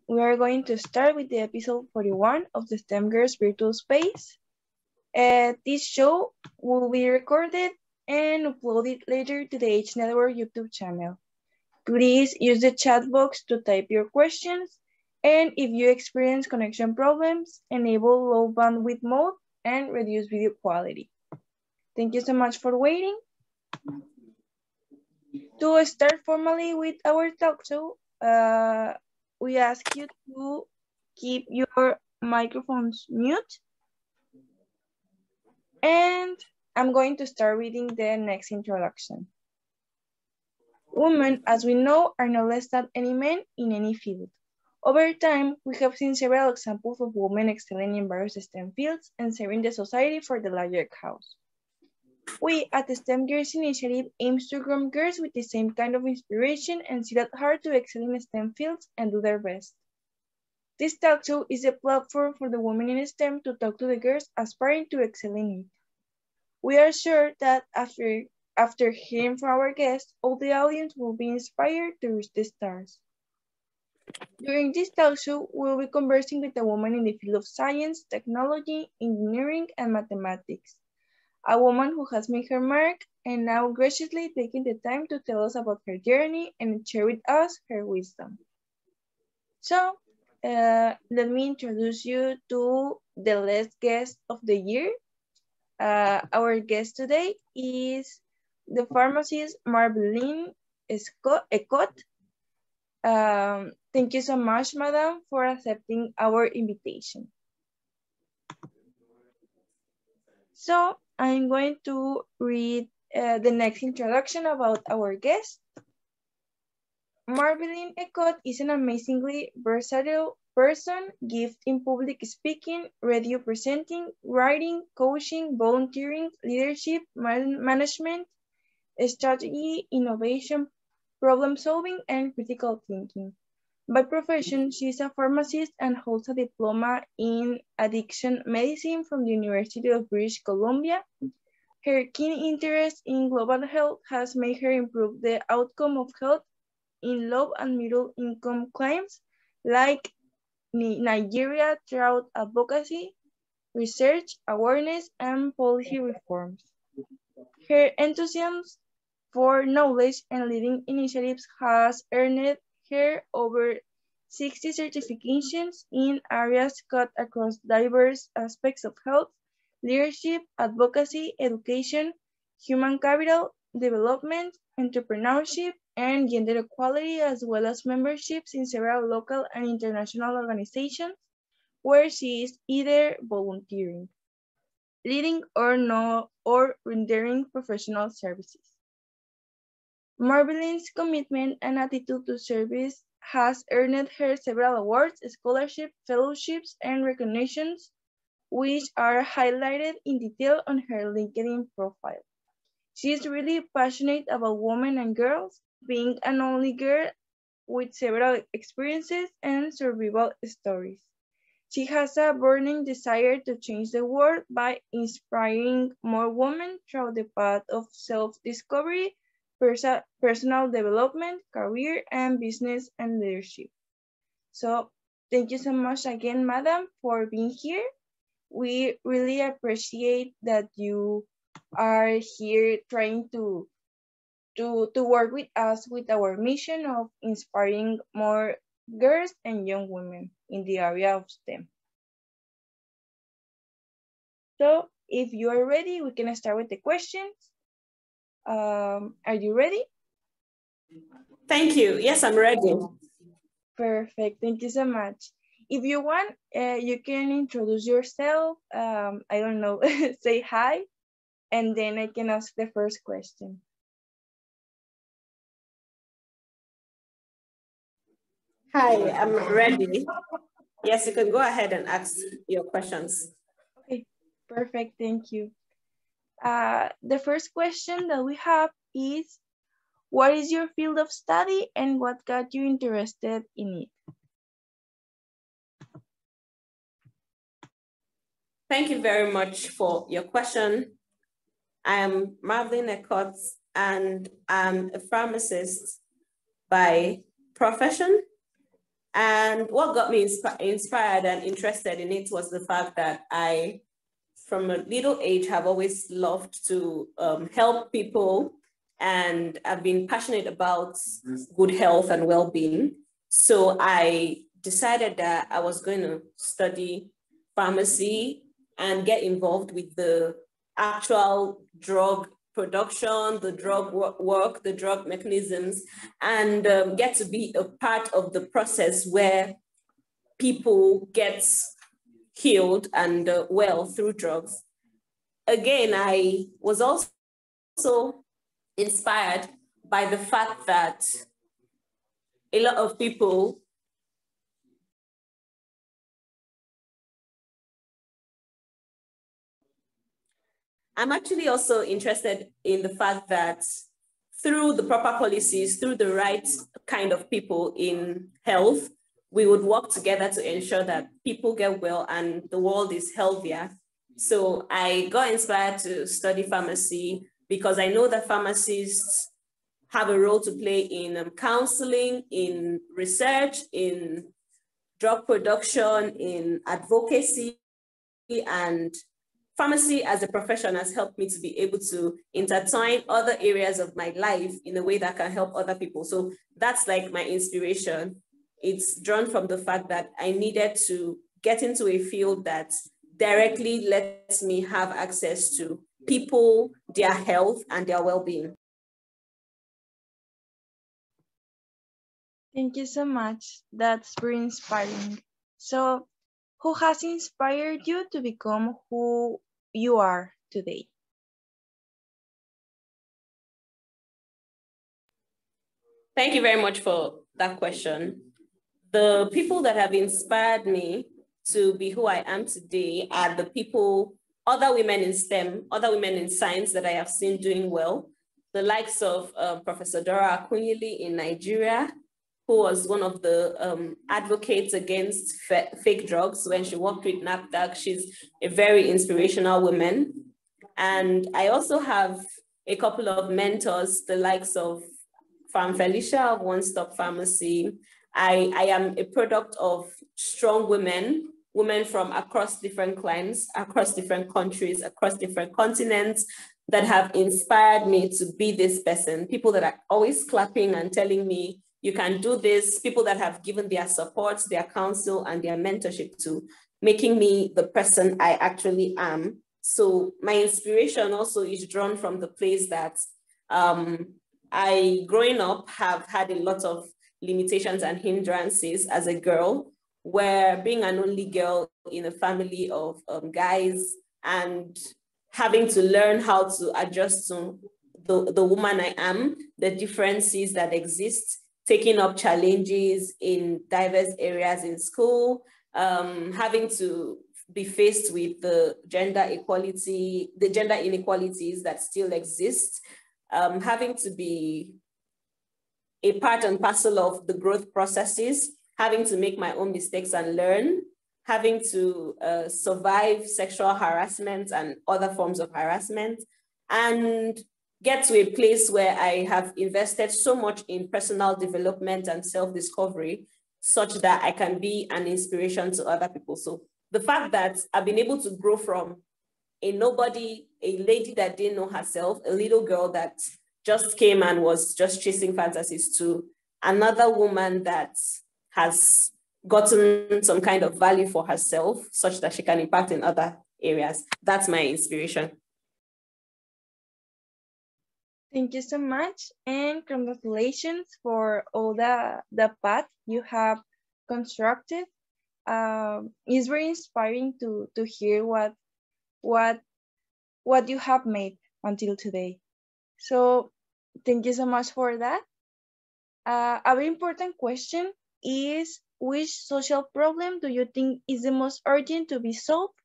we are going to start with the episode 41 of the STEM Girls Virtual Space. This show will be recorded and uploaded later to the H Network YouTube channel. Please use the chat box to type your questions, and if you experience connection problems, enable low bandwidth mode and reduce video quality. Thank you so much for waiting. To start formally with our talk show, we ask you to keep your microphones mute. And I'm going to start reading the next introduction. Women, as we know, are not less than any men in any field. Over time, we have seen several examples of women excelling in various STEM fields and serving the society for the larger cause. We at the STEM Girls Initiative aims to groom girls with the same kind of inspiration and see at heart to excel in STEM fields and do their best. This talk show is a platform for the women in STEM to talk to the girls aspiring to excel in it. We are sure that after hearing from our guests, all the audience will be inspired to reach the stars. During this talk show, we will be conversing with a woman in the field of science, technology, engineering, and mathematics. A woman who has made her mark and now graciously taking the time to tell us about her journey and share with us her wisdom. So, let me introduce you to the last guest of the year. Our guest today is the pharmacist Marveline Ecot. Thank you so much, madam, for accepting our invitation. So I'm going to read the next introduction about our guest. Marveline Ecot is an amazingly versatile person, gifted in public speaking, radio presenting, writing, coaching, volunteering, leadership, management, strategy, innovation, problem solving, and critical thinking. By profession, she is a pharmacist and holds a diploma in addiction medicine from the University of British Columbia. Her keen interest in global health has made her improve the outcome of health in low and middle income climes like Nigeria through advocacy, research, awareness, and policy reforms. Her enthusiasm for knowledge and leading initiatives has earned her over 60 certifications in areas cut across diverse aspects of health, leadership, advocacy, education, human capital, development, entrepreneurship, and gender equality, as well as memberships in several local and international organizations where she is either volunteering, leading or rendering professional services. Marveline's commitment and attitude to service has earned her several awards, scholarships, fellowships, and recognitions, which are highlighted in detail on her LinkedIn profile. She is really passionate about women and girls, being an only girl with several experiences and survival stories. She has a burning desire to change the world by inspiring more women through the path of self-discovery, personal development, career, and business and leadership. So thank you so much again, madam, for being here. We really appreciate that you are here trying to work with us with our mission of inspiring more girls and young women in the area of STEM. So if you are ready, we can start with the questions. Are you ready? Thank you. Yes, I'm ready. Perfect. Thank you so much. If you want, you can introduce yourself. I don't know, say hi, and then I can ask the first question. Hi, I'm ready. Yes, you can go ahead and ask your questions. Okay, perfect. Thank you. The first question that we have is, what is your field of study and what got you interested in it? Thank you very much for your question. I am Marveline Ecot, and I'm a pharmacist by profession. And what got me inspired and interested in it was the fact that I, from a little age, have always loved to help people, and I've been passionate about good health and well-being. So I decided that I was going to study pharmacy and get involved with the actual drug production, the drug work, the drug mechanisms, and get to be a part of the process where people get healed and well through drugs. Again, I was also inspired by the fact that a lot of people I'm actually also interested in the fact that through the proper policies, through the right kind of people in health, we would work together to ensure that people get well and the world is healthier. So I got inspired to study pharmacy because I know that pharmacists have a role to play in counseling, in research, in drug production, in advocacy, and pharmacy as a profession has helped me to be able to intertwine other areas of my life in a way that can help other people. So that's like my inspiration. It's drawn from the fact that I needed to get into a field that directly lets me have access to people, their health, and their well-being. Thank you so much. That's very inspiring. So, who has inspired you to become who you are today? Thank you very much for that question. The people that have inspired me to be who I am today are the people, other women in STEM, other women in science that I have seen doing well. The likes of Professor Dora Akunyili in Nigeria, who was one of the advocates against fake drugs when she worked with NAFDAC. She's a very inspirational woman. And I also have a couple of mentors, the likes of Farm Felicia of One Stop Pharmacy. I am a product of strong women, women from across different climes, across different countries, across different continents that have inspired me to be this person. People that are always clapping and telling me, you can do this. People that have given their support, their counsel, and their mentorship to making me the person I actually am. So my inspiration also is drawn from the place that I, growing up, have had a lot of limitations and hindrances as a girl, where being an only girl in a family of guys and having to learn how to adjust to the woman I am, the differences that exist, taking up challenges in diverse areas in school, having to be faced with the gender equality, the gender inequalities that still exist, having to be a part and parcel of the growth processes, having to make my own mistakes and learn, having to survive sexual harassment and other forms of harassment, and get to a place where I have invested so much in personal development and self-discovery such that I can be an inspiration to other people. So the fact that I've been able to grow from a nobody, a lady that didn't know herself, a little girl that just came and was just chasing fantasies, to another woman that has gotten some kind of value for herself such that she can impact in other areas. That's my inspiration. Thank you so much, and congratulations for all the path you have constructed. It's very inspiring to hear what you have made until today. So thank you so much for that. A very important question is, which social problem do you think is the most urgent to be solved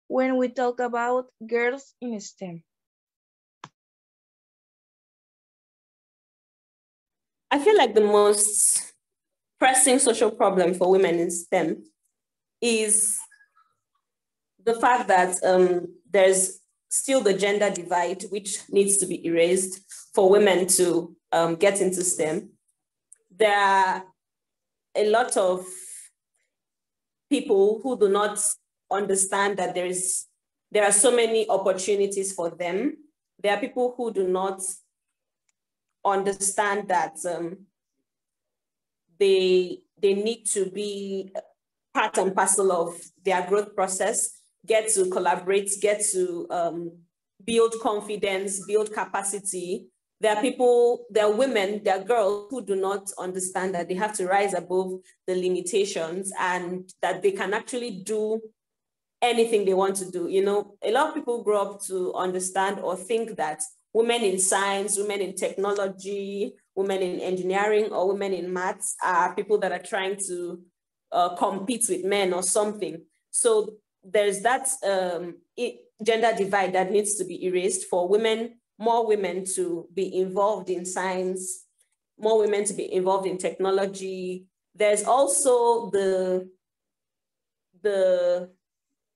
when we talk about girls in STEM? I feel like the most pressing social problem for women in STEM is the fact that there's still the gender divide, which needs to be erased for women to get into STEM. There are a lot of people who do not understand that there are so many opportunities for them. There are people who do not understand that they need to be part and parcel of their growth process, get to collaborate, get to build confidence, build capacity. There are women, there are girls who do not understand that they have to rise above the limitations and that they can actually do anything they want to do. You know, a lot of people grow up to understand or think that women in science, women in technology, women in engineering, or women in maths are people that are trying to compete with men or something. So there's that gender divide that needs to be erased for women, more women to be involved in science, more women to be involved in technology. There's also the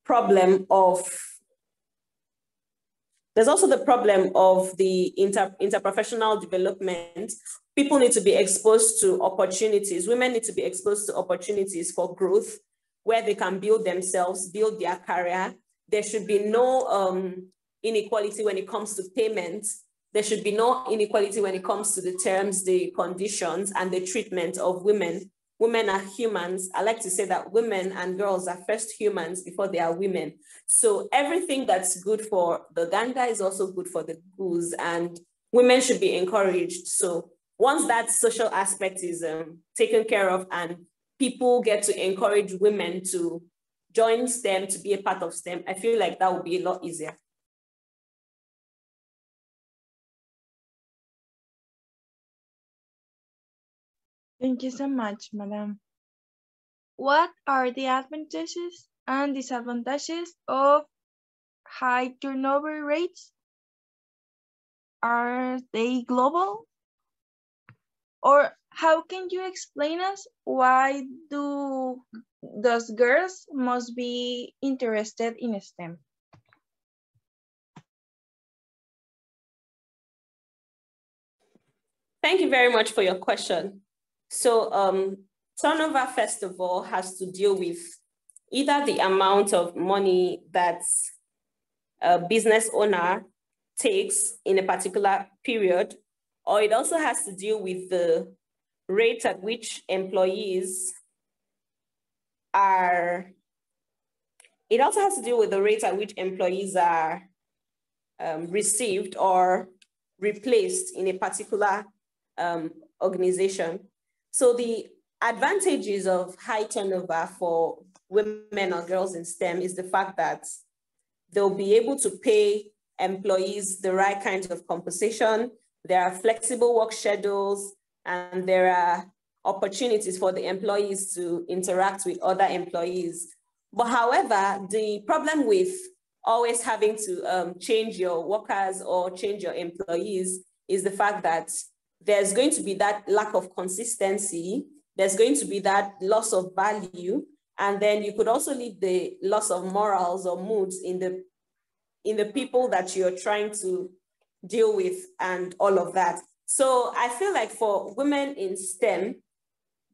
problem of the interprofessional development. People need to be exposed to opportunities. Women need to be exposed to opportunities for growth where they can build themselves, build their career. There should be no inequality when it comes to payment. There should be no inequality when it comes to the terms, the conditions, and the treatment of women. Women are humans. I like to say that women and girls are first humans before they are women. So everything that's good for the gander is also good for the goose, and women should be encouraged. So once that social aspect is taken care of and people get to encourage women to join STEM, to be a part of STEM, I feel like that would be a lot easier. Thank you so much, madam. What are the advantages and disadvantages of high turnover rates? Are they global? Or how can you explain us why those girls must be interested in STEM? Thank you very much for your question. So turnover, first of all, has to deal with either the amount of money that a business owner takes in a particular period, or it also has to deal with the rate at which employees are, it also has to do with the rate at which employees are received or replaced in a particular organization. So the advantages of high turnover for women or girls in STEM is the fact that they'll be able to pay employees the right kinds of compensation. There are flexible work schedules, and there are opportunities for the employees to interact with other employees. But however, the problem with always having to change your workers or change your employees is the fact that there's going to be that lack of consistency. There's going to be that loss of value. And then you could also lead the loss of morals or moods in the people that you're trying to deal with and all of that. So I feel like for women in STEM,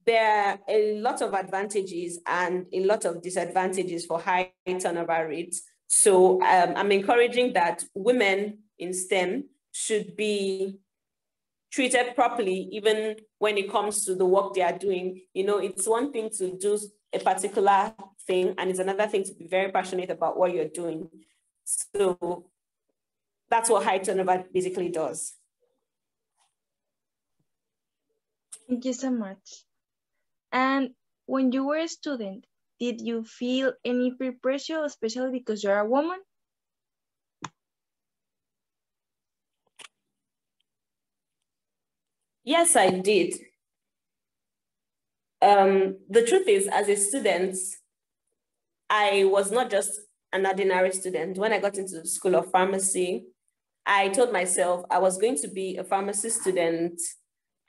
there are a lot of advantages and a lot of disadvantages for high turnover rates. So I'm encouraging that women in STEM should be treated properly, even when it comes to the work they are doing. You know, it's one thing to do a particular thing, and it's another thing to be very passionate about what you're doing. So that's what high turnover basically does. Thank you so much. And when you were a student, did you feel any peer pressure, especially because you're a woman? Yes, I did. The truth is, as a student, I was not just an ordinary student. When I got into the School of Pharmacy, I told myself I was going to be a pharmacy student,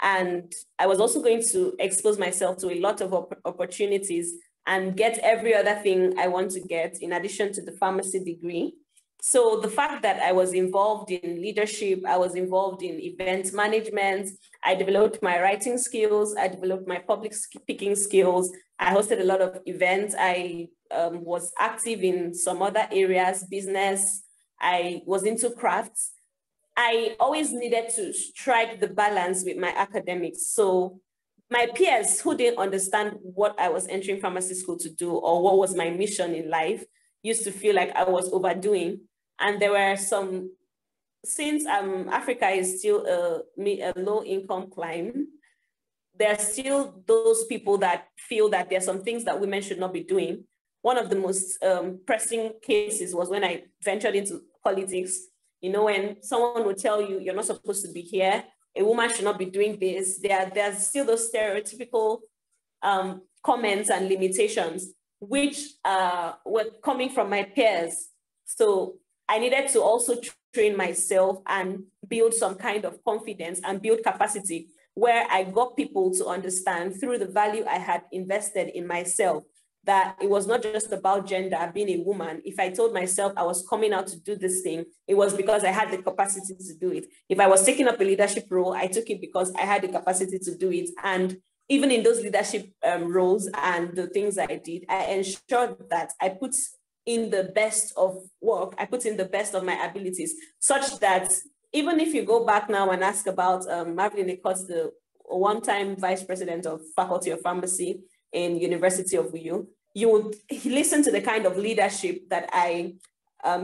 and I was also going to expose myself to a lot of opportunities and get every other thing I want to get in addition to the pharmacy degree. So the fact that I was involved in leadership, I was involved in event management, I developed my writing skills, I developed my public speaking skills, I hosted a lot of events, I was active in some other areas, business, I was into crafts. I always needed to strike the balance with my academics. So my peers who didn't understand what I was entering pharmacy school to do or what was my mission in life used to feel like I was overdoing. And there were some, since Africa is still a low income climb, there are still those people that feel that there are some things that women should not be doing. One of the most pressing cases was when I ventured into politics. You know, when someone would tell you, you're not supposed to be here, a woman should not be doing this, there's still those stereotypical comments and limitations, which were coming from my peers. So I needed to also train myself and build some kind of confidence and build capacity where I got people to understand through the value I had invested in myself that it was not just about gender, being a woman. If I told myself I was coming out to do this thing, it was because I had the capacity to do it. If I was taking up a leadership role, I took it because I had the capacity to do it. And even in those leadership roles and the things I did, I ensured that I put in the best of work, I put in the best of my abilities, such that even if you go back now and ask about Marvin Nicotts, the one-time vice president of Faculty of Pharmacy in University of Uyo, you would listen to the kind of leadership that I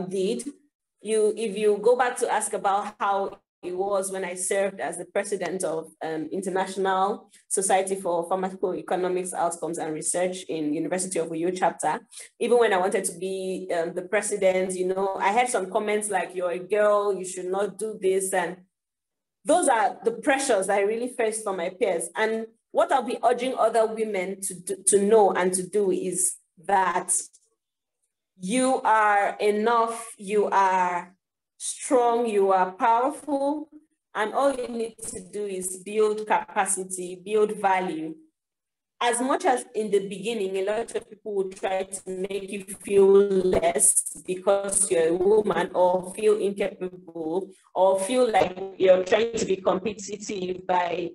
did. If you go back to ask about how it was when I served as the president of International Society for Pharmacoeconomics Outcomes and Research in University of Uyo chapter, even when I wanted to be the president, you know, I had some comments like, you're a girl, you should not do this. And those are the pressures I really faced from my peers. And what I'll be urging other women to know and to do is that you are enough, you are strong, you are powerful, and all you need to do is build capacity, build value. As much as in the beginning, a lot of people will try to make you feel less because you're a woman, or feel incapable, or feel like you're trying to be competitive by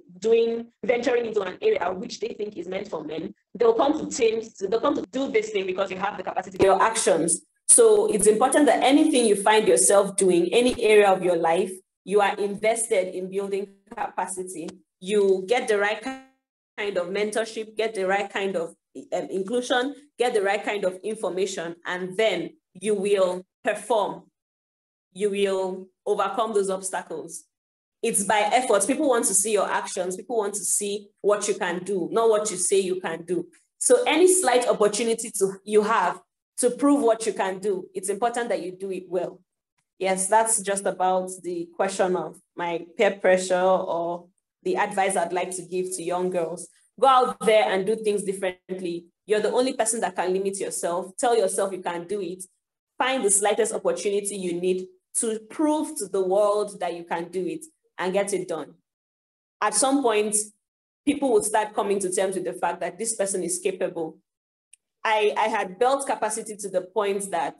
venturing into an area which they think is meant for men. They'll come to do this thing because you have the capacity, your actions. So it's important that anything you find yourself doing, any area of your life, you are invested in building capacity. You get the right kind of mentorship, get the right kind of inclusion, get the right kind of information, and then you will perform. You will overcome those obstacles. It's by efforts. People want to see your actions. People want to see what you can do, not what you say you can do. So any slight opportunity you have to prove what you can do, it's important that you do it well. Yes, that's just about the question of my peer pressure or the advice I'd like to give to young girls. Go out there and do things differently. You're the only person that can limit yourself. Tell yourself you can do it. Find the slightest opportunity you need to prove to the world that you can do it and get it done. At some point, people will start coming to terms with the fact that this person is capable. I had built capacity to the point that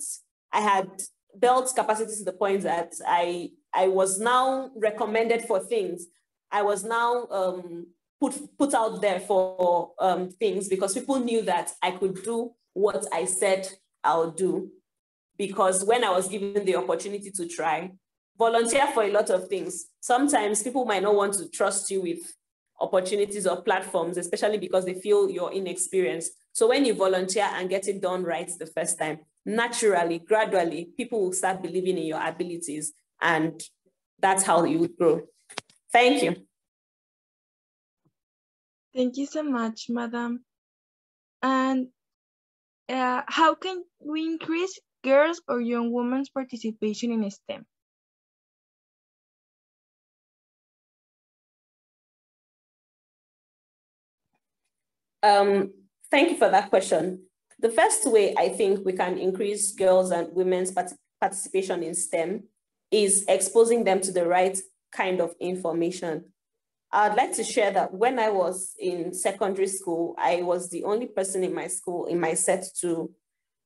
I was now recommended for things. I was now put out there for things because people knew that I could do what I said I'll do. Because when I was given the opportunity to try, volunteer for a lot of things. Sometimes people might not want to trust you with opportunities or platforms, especially because they feel you're inexperienced. So when you volunteer and get it done right the first time, naturally, gradually, people will start believing in your abilities, and that's how you would grow. Thank you. Thank you so much, Madam. And how can we increase girls or young women's participation in STEM? Thank you for that question. The first way I think we can increase girls and women's participation in STEM is exposing them to the right kind of information. I'd like to share that when I was in secondary school, I was the only person in my school, in my set, to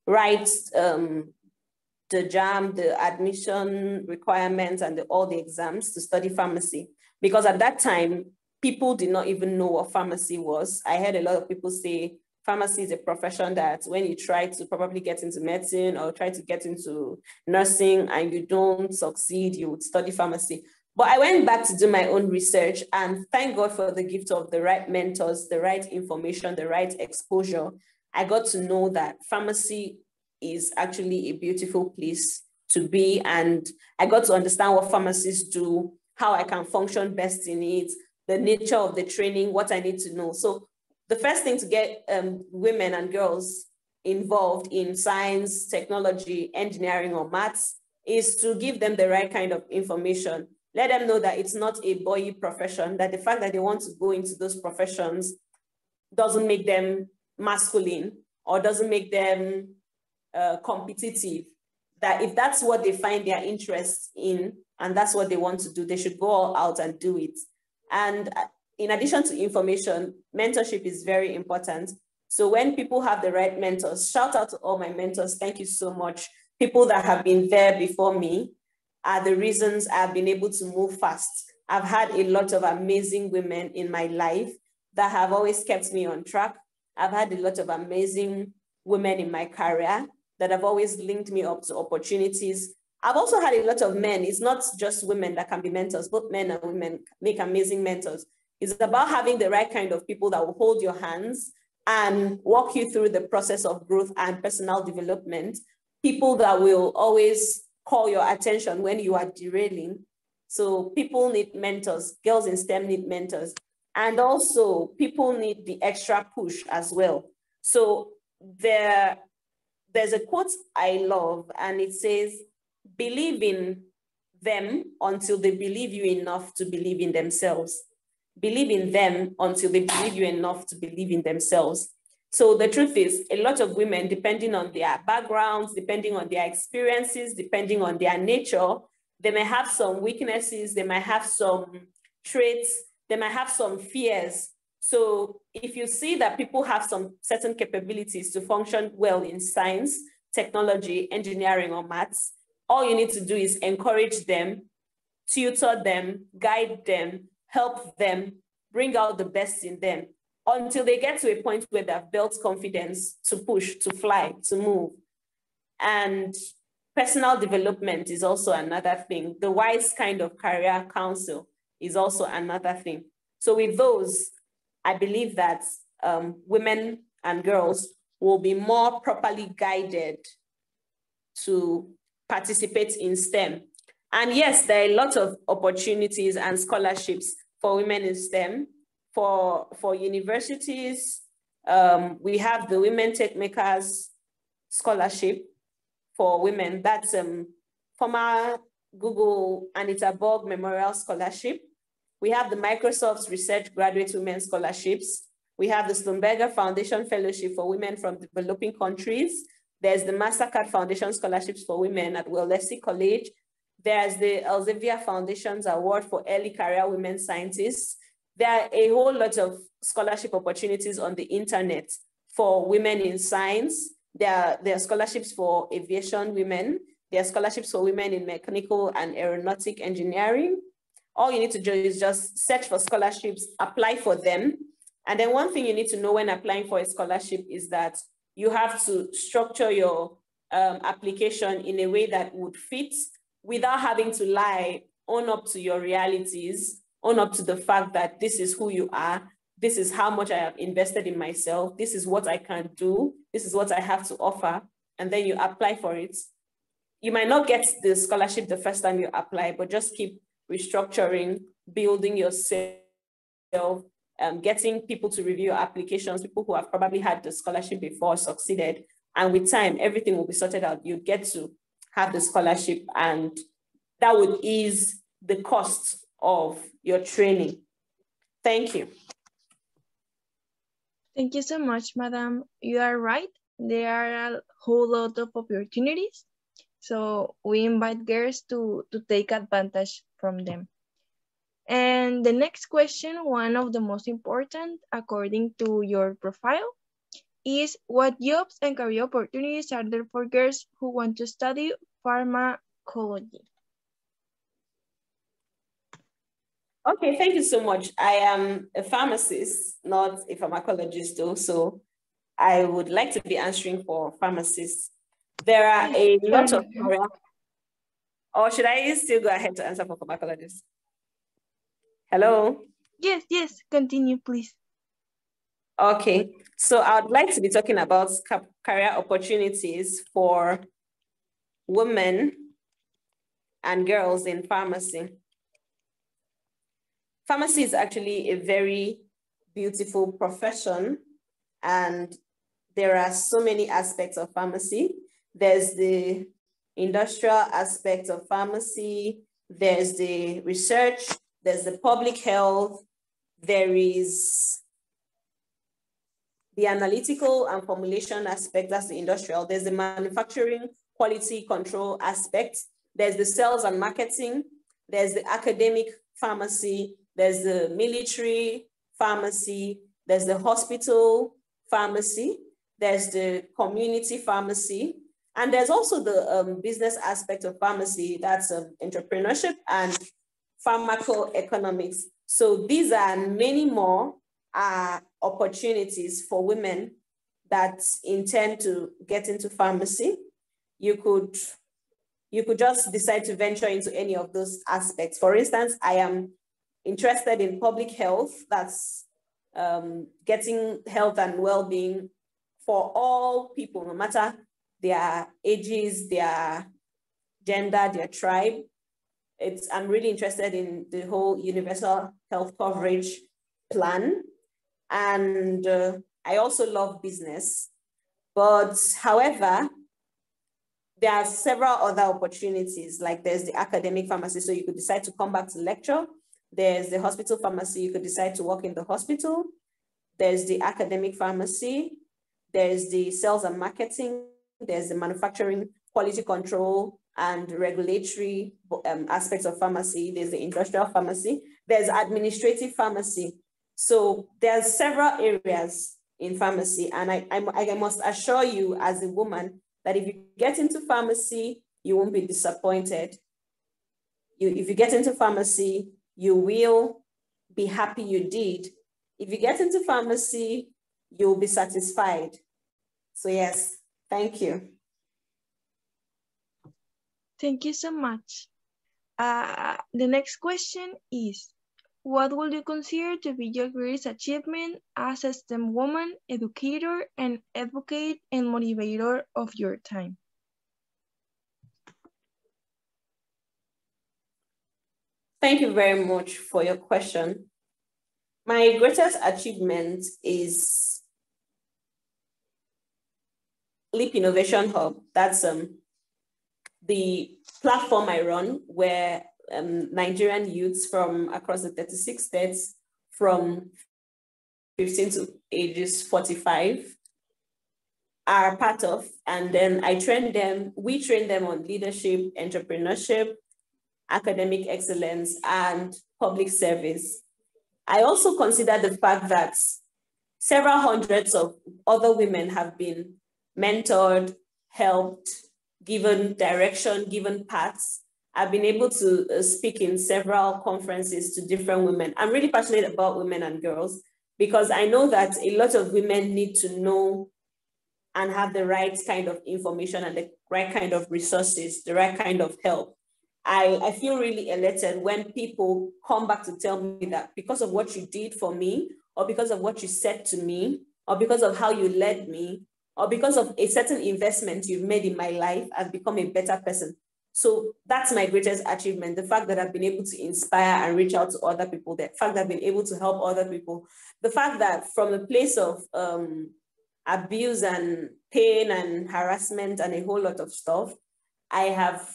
write the the JAM, the admission requirements, and all the exams to study pharmacy. Because at that time, people did not even know what pharmacy was. I heard a lot of people say pharmacy is a profession that when you try to probably get into medicine or try to get into nursing and you don't succeed, you would study pharmacy. But I went back to do my own research, and thank God for the gift of the right mentors, the right information, the right exposure. I got to know that pharmacy is actually a beautiful place to be. And I got to understand what pharmacists do, how I can function best in it, the nature of the training, what I need to know. So the first thing to get women and girls involved in science, technology, engineering, or maths is to give them the right kind of information. Let them know that it's not a boy profession, that the fact that they want to go into those professions doesn't make them masculine or doesn't make them competitive. That if that's what they find their interest in and that's what they want to do, they should go all out and do it. And in addition to information, mentorship is very important. So when people have the right mentors, shout out to all my mentors, thank you so much. People that have been there before me are the reasons I've been able to move fast. I've had a lot of amazing women in my life that have always kept me on track. I've had a lot of amazing women in my career that have always linked me up to opportunities. I've also had a lot of men. It's not just women that can be mentors, both men and women make amazing mentors. It's about having the right kind of people that will hold your hands and walk you through the process of growth and personal development. People that will always call your attention when you are derailing. So people need mentors. Girls in STEM need mentors. And also people need the extra push as well. So there's a quote I love, and it says, believe in them until they believe you enough to believe in themselves. Believe in them until they believe you enough to believe in themselves. So the truth is, a lot of women, depending on their backgrounds, depending on their experiences, depending on their nature, they may have some weaknesses, they might have some traits, they might have some fears. So if you see that people have some certain capabilities to function well in science, technology, engineering, or maths, all you need to do is encourage them, tutor them, guide them, help them, bring out the best in them until they get to a point where they've built confidence to push, to fly, to move. And personal development is also another thing. The wise kind of career counsel is also another thing. So with those, I believe that women and girls will be more properly guided to participate in STEM. And yes, there are a lot of opportunities and scholarships for women in STEM. For universities, we have the Women Tech Makers Scholarship for women. That's former Google Anita Borg Memorial Scholarship. We have the Microsoft Research Graduate Women Scholarships. We have the Schlumberger Foundation Fellowship for women from developing countries. There's the MasterCard Foundation Scholarships for women at Wellesley College. There's the Elsevier Foundation's Award for Early Career Women Scientists. There are a whole lot of scholarship opportunities on the internet for women in science. There are scholarships for aviation women. There are scholarships for women in mechanical and aeronautic engineering. All you need to do is just search for scholarships, apply for them. And then one thing you need to know when applying for a scholarship is that you have to structure your application in a way that would fit without having to lie, own up to your realities, own up to the fact that this is who you are, this is how much I have invested in myself, this is what I can do, this is what I have to offer, and then you apply for it. You might not get the scholarship the first time you apply, but just keep restructuring, building yourself, getting people to review your applications, people who have probably had the scholarship before, succeeded, and with time, everything will be sorted out. You get to have the scholarship, and that would ease the cost of your training. Thank you. Thank you so much, Madam. You are right. There are a whole lot of opportunities. So we invite girls to take advantage from them. And the next question, one of the most important according to your profile, is what jobs and career opportunities are there for girls who want to study pharmacology? Okay, thank you so much. I am a pharmacist, not a pharmacologist though, so I would like to be answering for pharmacists. There are a lot of career, or should I still go ahead to answer for pharmacologists? Hello? Yes, continue, please. Okay, so I would like to be talking about career opportunities for women and girls in pharmacy. Pharmacy is actually a very beautiful profession, and there are so many aspects of pharmacy. There's the industrial aspect of pharmacy, there's the research, there's the public health, there is the analytical and formulation aspect, that's the industrial, there's the manufacturing quality control aspect, there's the sales and marketing, there's the academic pharmacy, there's the military pharmacy, there's the hospital pharmacy, there's the community pharmacy, and there's also the business aspect of pharmacy, that's entrepreneurship and pharmacoeconomics. So these are many more opportunities for women that intend to get into pharmacy. You could just decide to venture into any of those aspects. For instance, I am interested in public health, that's getting health and well-being for all people, no matter their ages, their gender, their tribe. I'm really interested in the whole universal health coverage plan. And I also love business. But however, there are several other opportunities, like there's the academic pharmacy, so you could decide to come back to lecture. There's the hospital pharmacy, you could decide to work in the hospital. There's the academic pharmacy. There's the sales and marketing. There's the manufacturing, quality control, and regulatory aspects of pharmacy. There's the industrial pharmacy. There's administrative pharmacy. So there's several areas in pharmacy. And I must assure you as a woman that if you get into pharmacy, you won't be disappointed. If you get into pharmacy, you will be happy you did. If you get into pharmacy, you'll be satisfied. So yes, thank you. Thank you so much. The next question is, what would you consider to be your greatest achievement as a STEM woman, educator, and advocate and motivator of your time? Thank you very much for your question. My greatest achievement is Leap Innovation Hub. That's the platform I run, where Nigerian youths from across the 36 states from 15 to ages 45 are part of. And then we train them on leadership, entrepreneurship, academic excellence, and public service. I also consider the fact that several hundreds of other women have been mentored, helped, given direction, given paths. I've been able to speak in several conferences to different women. I'm really passionate about women and girls because I know that a lot of women need to know and have the right kind of information and the right kind of resources, the right kind of help. I feel really elated when people come back to tell me that because of what you did for me, or because of what you said to me, or because of how you led me, or because of a certain investment you've made in my life, I've become a better person. So that's my greatest achievement, the fact that I've been able to inspire and reach out to other people, the fact that I've been able to help other people, the fact that from a place of abuse and pain and harassment and a whole lot of stuff, I have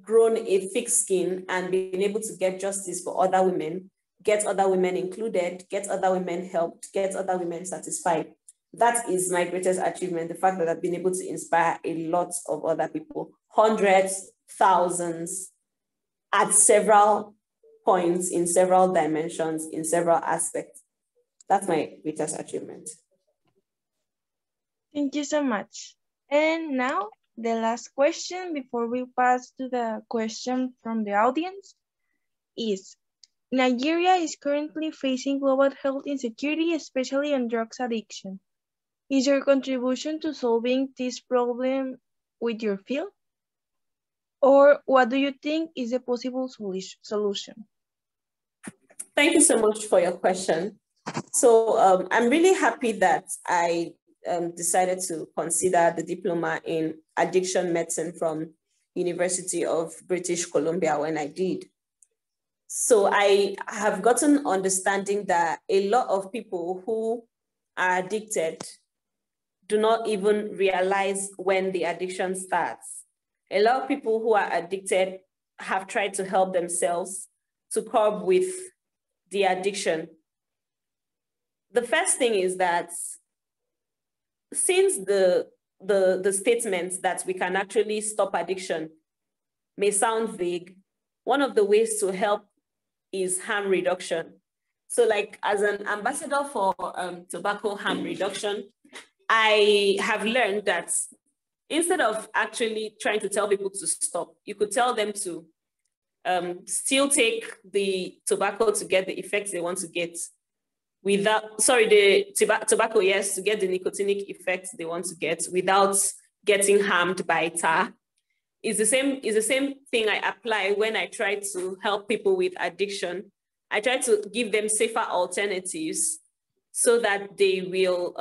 grown a thick skin and been able to get justice for other women, get other women included, get other women helped, get other women satisfied. That is my greatest achievement, the fact that I've been able to inspire a lot of other people, hundreds, thousands, at several points, in several dimensions, in several aspects. That's my greatest achievement. Thank you so much. And now The last question before we pass to the question from the audience is, Nigeria is currently facing global health insecurity, especially on drugs addiction. Is your contribution to solving this problem with your field? Or what do you think is a possible solution? Thank you so much for your question. So I'm really happy that I decided to consider the diploma in addiction medicine from University of British Columbia when I did. So I have gotten understanding that a lot of people who are addicted do not even realize when the addiction starts. A lot of people who are addicted have tried to help themselves to cope with the addiction. The first thing is that since the statements that we can actually stop addiction may sound vague, one of the ways to help is harm reduction. So like as an ambassador for tobacco harm reduction, I have learned that instead of actually trying to tell people to stop, you could tell them to still take the tobacco to get the effects they want to get without, sorry, the tobacco, yes, to get the nicotinic effects they want to get without getting harmed by tar. It's the same thing I apply when I try to help people with addiction. I try to give them safer alternatives so that they will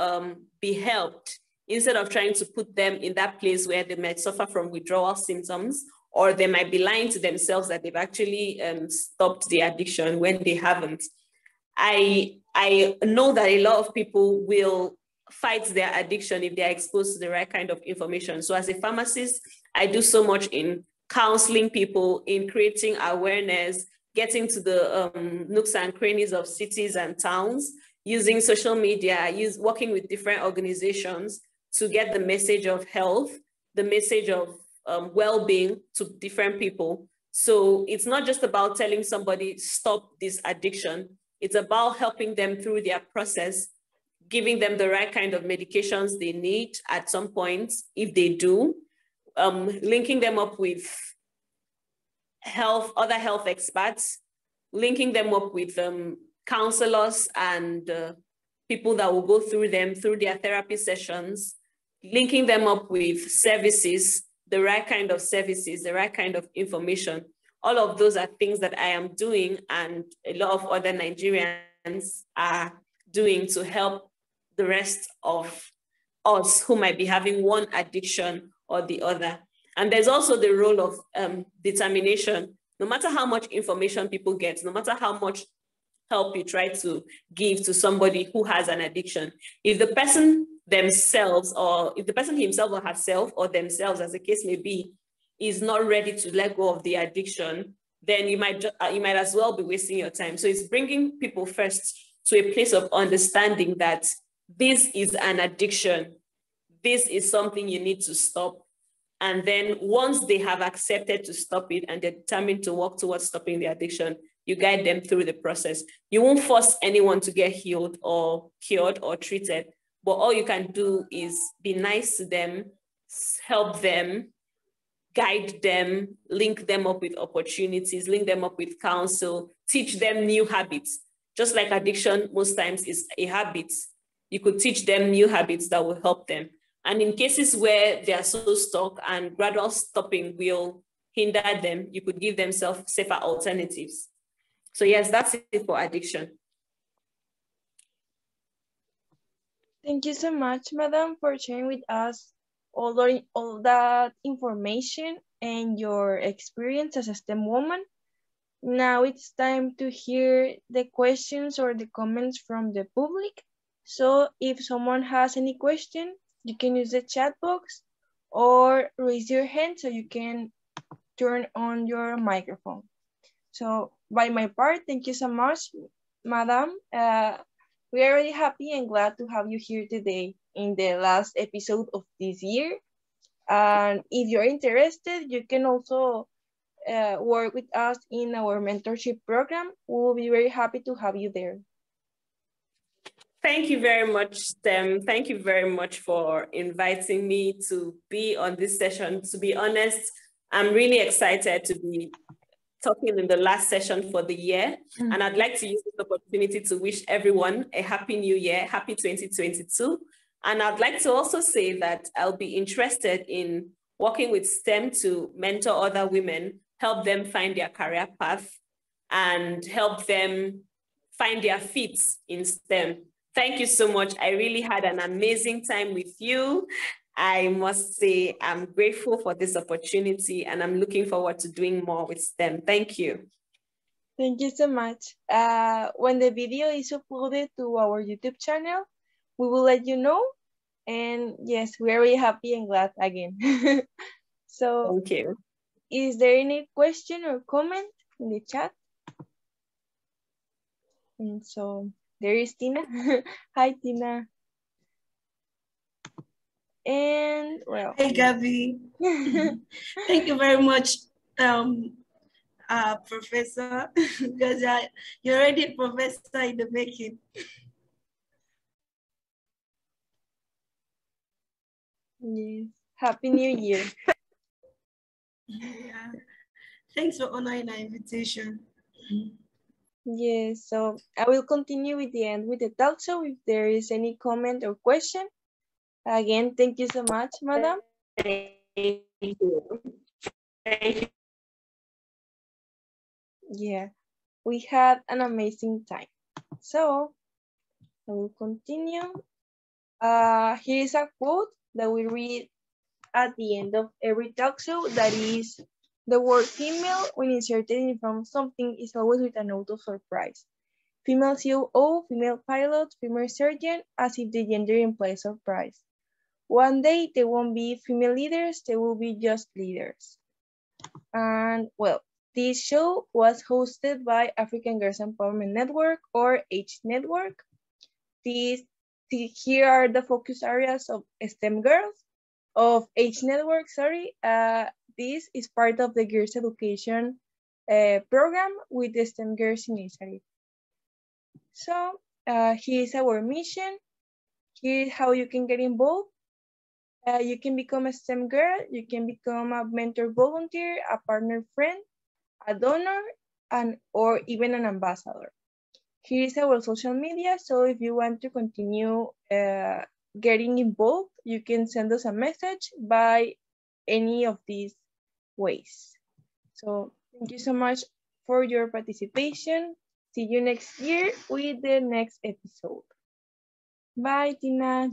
be helped instead of trying to put them in that place where they might suffer from withdrawal symptoms, or they might be lying to themselves that they've actually stopped the addiction when they haven't. I know that a lot of people will fight their addiction if they're exposed to the right kind of information. So as a pharmacist, I do so much in counseling people, in creating awareness, getting to the nooks and crannies of cities and towns, using social media, working with different organizations to get the message of health, the message of well-being to different people. So it's not just about telling somebody, stop this addiction. It's about helping them through their process, giving them the right kind of medications they need at some point, if they do, linking them up with other health experts, linking them up with counselors and people that will go through them through their therapy sessions, linking them up with services, the right kind of services, the right kind of information. All of those are things that I am doing and a lot of other Nigerians are doing to help the rest of us who might be having one addiction or the other. And there's also the role of determination. No matter how much information people get, no matter how much help you try to give to somebody who has an addiction, if the person themselves, or if the person himself or herself or themselves, as the case may be, is not ready to let go of the addiction, then you might as well be wasting your time. So it's bringing people first to a place of understanding that this is an addiction. This is something you need to stop. And then once they have accepted to stop it and they're determined to work towards stopping the addiction, you guide them through the process. You won't force anyone to get healed or cured or treated, but all you can do is be nice to them, help them, guide them, link them up with opportunities, link them up with counsel, teach them new habits. Just like addiction most times is a habit, you could teach them new habits that will help them. And in cases where they are so stuck and gradual stopping will hinder them, you could give them safer alternatives. So yes, that's it for addiction. Thank you so much, Madam, for sharing with us all that information and your experience as a STEM woman. Now it's time to hear the questions or the comments from the public. So if someone has any question, you can use the chat box or raise your hand so you can turn on your microphone. So by my part, thank you so much, Madam. We are really happy and glad to have you here today in the last episode of this year. And if you're interested, you can also work with us in our mentorship program. We will be very happy to have you there. Thank you very much, STEM. Thank you very much for inviting me to be on this session. To be honest, I'm really excited to be talking in the last session for the year. And I'd like to use this opportunity to wish everyone a happy new year, happy 2022. And I'd like to also say that I'll be interested in working with STEM to mentor other women, help them find their career path, and help them find their feet in STEM. Thank you so much. I really had an amazing time with you. I must say I'm grateful for this opportunity and I'm looking forward to doing more with STEM. Thank you. Thank you so much. When the video is uploaded to our YouTube channel, we will let you know. And yes, we're very happy and glad again. So, thank you. Is there any question or comment in the chat? And so there is Tina. Hi, Tina. And well. Hi, Gabby. Thank you very much, Professor, because you're already a professor in the making. Yes. Happy New Year. Yeah. Thanks for honoring our invitation. Yes, so I will continue with the end with the talk show if there is any comment or question. Again, thank you so much, madam. Thank you. Thank you. Yeah, we had an amazing time. So I will continue. Here is a quote that we read at the end of every talk show, that is, the word female when inserted in front of something is always with a note of surprise. Female COO, female pilot, female surgeon, as if the gender implies surprise. One day there won't be female leaders, there will be just leaders. And well, this show was hosted by African Girls Empowerment Network, or H Network. Here are the focus areas of STEM Girls, of H Network, sorry. This is part of the Girls Education program with the STEM Girls Initiative. So here's our mission. Here's how you can get involved. You can become a STEM girl, you can become a mentor volunteer, a partner friend, a donor, or even an ambassador. Here is our social media, so if you want to continue getting involved, you can send us a message by any of these ways. So thank you so much for your participation. See you next year with the next episode. Bye, Tina.